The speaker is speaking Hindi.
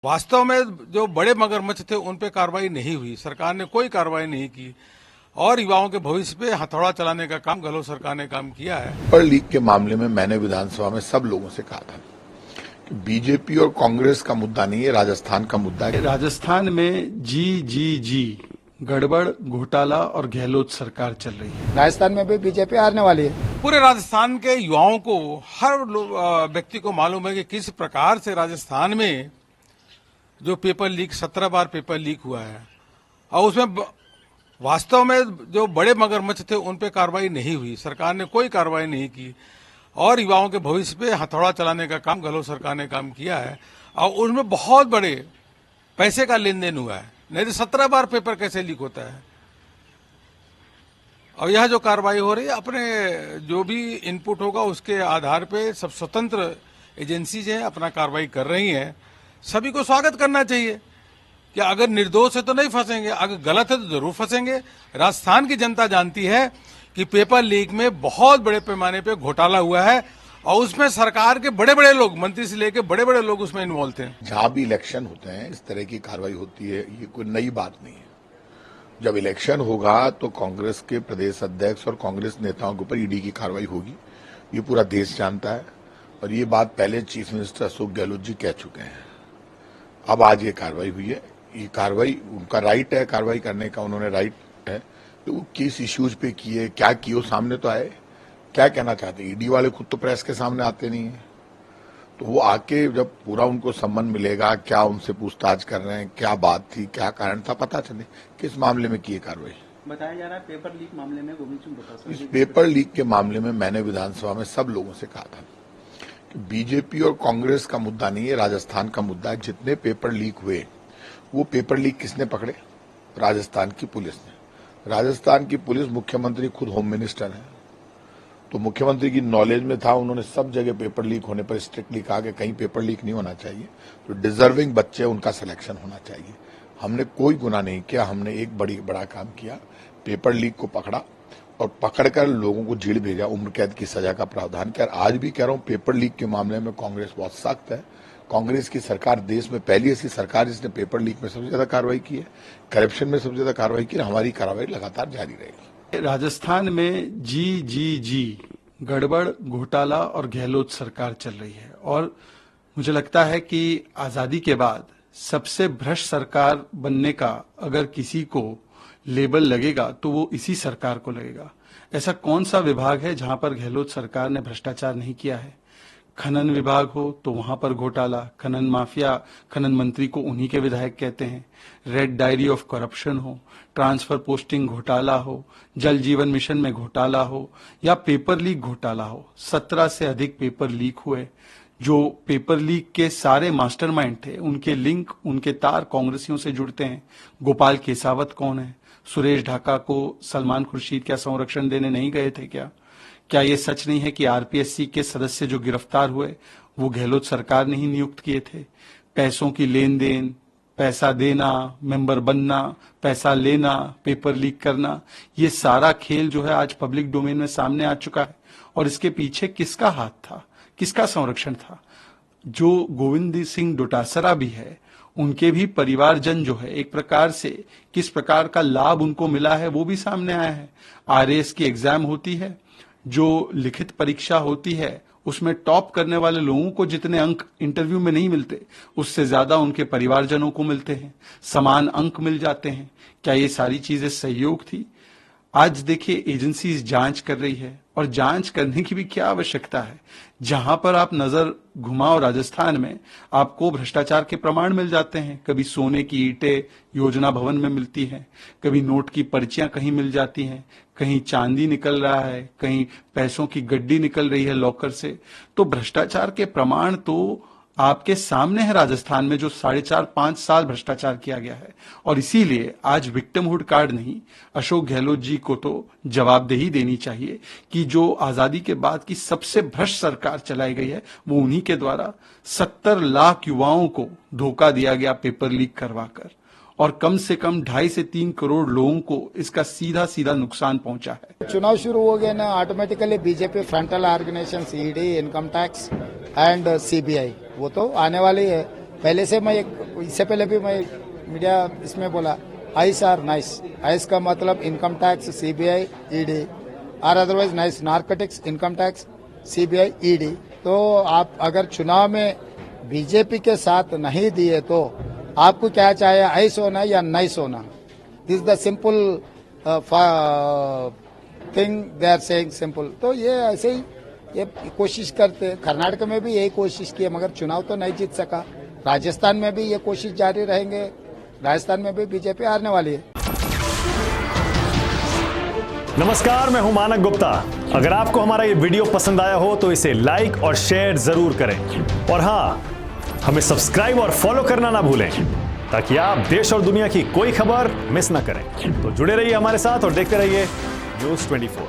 वास्तव में जो बड़े मगरमच्छ थे उन पे कार्रवाई नहीं हुई, सरकार ने कोई कार्रवाई नहीं की और युवाओं के भविष्य पे हथौड़ा चलाने का काम गहलोत सरकार ने काम किया है। पेपर लीक के मामले में मैंने विधानसभा में सब लोगों से कहा था कि बीजेपी और कांग्रेस का मुद्दा नहीं है, राजस्थान का मुद्दा है। राजस्थान में जी गड़बड़, घोटाला और गहलोत सरकार चल रही है। राजस्थान में भी बीजेपी हारने वाली है। पूरे राजस्थान के युवाओं को, हर व्यक्ति को मालूम है कि किस प्रकार से राजस्थान में जो पेपर लीक 17 बार पेपर लीक हुआ है और उसमें वास्तव में जो बड़े मगरमच्छ थे उन पे कार्रवाई नहीं हुई, सरकार ने कोई कार्रवाई नहीं की और युवाओं के भविष्य पे हथौड़ा चलाने का काम गहलोत सरकार ने काम किया है और उसमें बहुत बड़े पैसे का लेन देन हुआ है। नहीं तो 17 बार पेपर कैसे लीक होता है। और यह जो कार्रवाई हो रही है, अपने जो भी इनपुट होगा उसके आधार पे सब स्वतंत्र एजेंसीज हैं अपना कार्रवाई कर रही हैं। सभी को स्वागत करना चाहिए कि अगर निर्दोष है तो नहीं फंसेंगे, अगर गलत है तो जरूर फंसेंगे। राजस्थान की जनता जानती है कि पेपर लीक में बहुत बड़े पैमाने पे घोटाला हुआ है और उसमें सरकार के बड़े बड़े लोग, मंत्री से लेकर बड़े बड़े लोग उसमें इन्वॉल्व थे। जहां भी इलेक्शन होते हैं इस तरह की कार्रवाई होती है, ये कोई नई बात नहीं है। जब इलेक्शन होगा तो कांग्रेस के प्रदेश अध्यक्ष और कांग्रेस नेताओं के ऊपर ईडी की कार्रवाई होगी, ये पूरा देश जानता है और ये बात पहले चीफ मिनिस्टर अशोक गहलोत जी कह चुके हैं। अब आज ये कार्रवाई हुई है, ये कार्रवाई उनका राइट है, कार्रवाई करने का उन्होंने राइट है। तो वो किस इश्यूज पे किए, क्या किए, वो सामने तो आए। क्या कहना चाहते हैं, ईडी वाले खुद तो प्रेस के सामने आते नहीं है, तो वो आके जब पूरा उनको सम्मान मिलेगा, क्या उनसे पूछताछ कर रहे हैं, क्या बात थी, क्या कारण था, पता चले किस मामले में की कार्रवाई। बताया जा रहा है पेपर लीक मामले में गोविंद सिंह डोटासरा। इस पेपर लीक के मामले में मैंने विधानसभा में सब लोगों से कहा था कि बीजेपी और कांग्रेस का मुद्दा नहीं है, राजस्थान का मुद्दा है। जितने पेपर लीक हुए वो पेपर लीक किसने पकड़े? राजस्थान की पुलिस ने। राजस्थान की पुलिस, मुख्यमंत्री खुद होम मिनिस्टर है, तो मुख्यमंत्री की नॉलेज में था, उन्होंने सब जगह पेपर लीक होने पर स्ट्रिक्टली कहा कि कहीं पेपर लीक नहीं होना चाहिए, तो डिजर्विंग बच्चे उनका सिलेक्शन होना चाहिए। हमने कोई गुनाह नहीं किया, हमने एक बड़ा काम किया, पेपर लीक को पकड़ा और पकड़कर लोगों को जेल भेजा, उम्र कैद की सजा का प्रावधान किया। आज भी कह रहा हूं, पेपर लीक के मामले में कांग्रेस बहुत सख्त है। कांग्रेस की सरकार देश में पहली ऐसी सरकार जिसने पेपर लीक में सबसे ज्यादा कार्रवाई की है, करप्शन में सबसे ज्यादा कार्रवाई की है। हमारी कार्रवाई लगातार जारी रहेगी। राजस्थान में जी गड़बड़, घोटाला और गहलोत सरकार चल रही है और मुझे लगता है कि आजादी के बाद सबसे भ्रष्ट सरकार बनने का अगर किसी को लेबल लगेगा तो वो इसी सरकार को लगेगा। ऐसा कौन सा विभाग है जहां पर गहलोत सरकार ने भ्रष्टाचार नहीं किया है? खनन विभाग हो तो वहां पर घोटाला, खनन माफिया, खनन मंत्री को उन्हीं के विधायक कहते हैं। रेड डायरी ऑफ करप्शन हो, ट्रांसफर पोस्टिंग घोटाला हो, जल जीवन मिशन में घोटाला हो या पेपर लीक घोटाला हो, 17 से अधिक पेपर लीक हुए। जो पेपर लीक के सारे मास्टरमाइंड थे, उनके लिंक, उनके तार कांग्रेसियों से जुड़ते हैं। गोपाल केसावत कौन है? सुरेश ढाका को सलमान खुर्शीद क्या संरक्षण देने नहीं गए थे क्या ये सच नहीं है कि आरपीएससी के सदस्य जो गिरफ्तार हुए वो गहलोत सरकार ने ही नियुक्त किए थे? पैसों की लेन देन, पैसा देना, मेंबर बनना, पैसा लेना, पेपर लीक करना, ये सारा खेल जो है आज पब्लिक डोमेन में सामने आ चुका है। और इसके पीछे किसका हाथ था, किसका संरक्षण था? जो गोविंद सिंह डोटासरा भी है, उनके भी परिवारजन जो है, एक प्रकार से किस प्रकार का लाभ उनको मिला है वो भी सामने आया है। आरएएस की एग्जाम होती है, जो लिखित परीक्षा होती है, उसमें टॉप करने वाले लोगों को जितने अंक इंटरव्यू में नहीं मिलते, उससे ज्यादा उनके परिवारजनों को मिलते हैं, समान अंक मिल जाते हैं। क्या ये सारी चीजें सहयोग थी? आज देखिए एजेंसीज जांच कर रही है और जांच करने की भी क्या आवश्यकता है। जहां पर आप नजर घुमाओ राजस्थान में, आपको भ्रष्टाचार के प्रमाण मिल जाते हैं। कभी सोने की ईंटें योजना भवन में मिलती हैं, कभी नोट की पर्चियां कहीं मिल जाती हैं, कहीं चांदी निकल रहा है, कहीं पैसों की गड्डी निकल रही है लॉकर से। तो भ्रष्टाचार के प्रमाण तो आपके सामने है राजस्थान में, जो 4.5-5 साल भ्रष्टाचार किया गया है। और इसीलिए आज विक्टिमहुड कार्ड नहीं, अशोक गहलोत जी को तो जवाबदेही देनी चाहिए कि जो आजादी के बाद की सबसे भ्रष्ट सरकार चलाई गई है वो उन्हीं के द्वारा 70 लाख युवाओं को धोखा दिया गया पेपर लीक करवाकर, और कम से कम 2.5 से 3 करोड़ लोगों को इसका सीधा सीधा नुकसान पहुंचा है। चुनाव शुरू हो गए ना, automatically BJP frontal organisation, ED, income tax and CBI वो तो आने वाली है। पहले से मैं इससे पहले भी मैं मीडिया इसमें बोला आईस आर नाइस। आईस का मतलब इनकम टैक्स, सीबीआई, ईडी, और otherwise nice narcotics, income tax, CBI, ED. तो आप अगर चुनाव में बीजेपी के साथ नहीं दिए तो आपको क्या चाहिए, आइस होना या नाइस होना? This the simple thing they are saying, simple. तो ये ऐसे ही ये कोशिश करते, कर्नाटक में भी यही कोशिश की मगर चुनाव तो नहीं जीत सका। राजस्थान में भी ये कोशिश जारी रहेंगे, राजस्थान में भी बीजेपी हारने वाली है। नमस्कार, मैं हूं मानक गुप्ता। अगर आपको हमारा ये वीडियो पसंद आया हो तो इसे लाइक और शेयर जरूर करें, और हाँ, हमें सब्सक्राइब और फॉलो करना ना भूलें ताकि आप देश और दुनिया की कोई खबर मिस ना करें। तो जुड़े रहिए हमारे साथ और देखते रहिए न्यूज़ 24।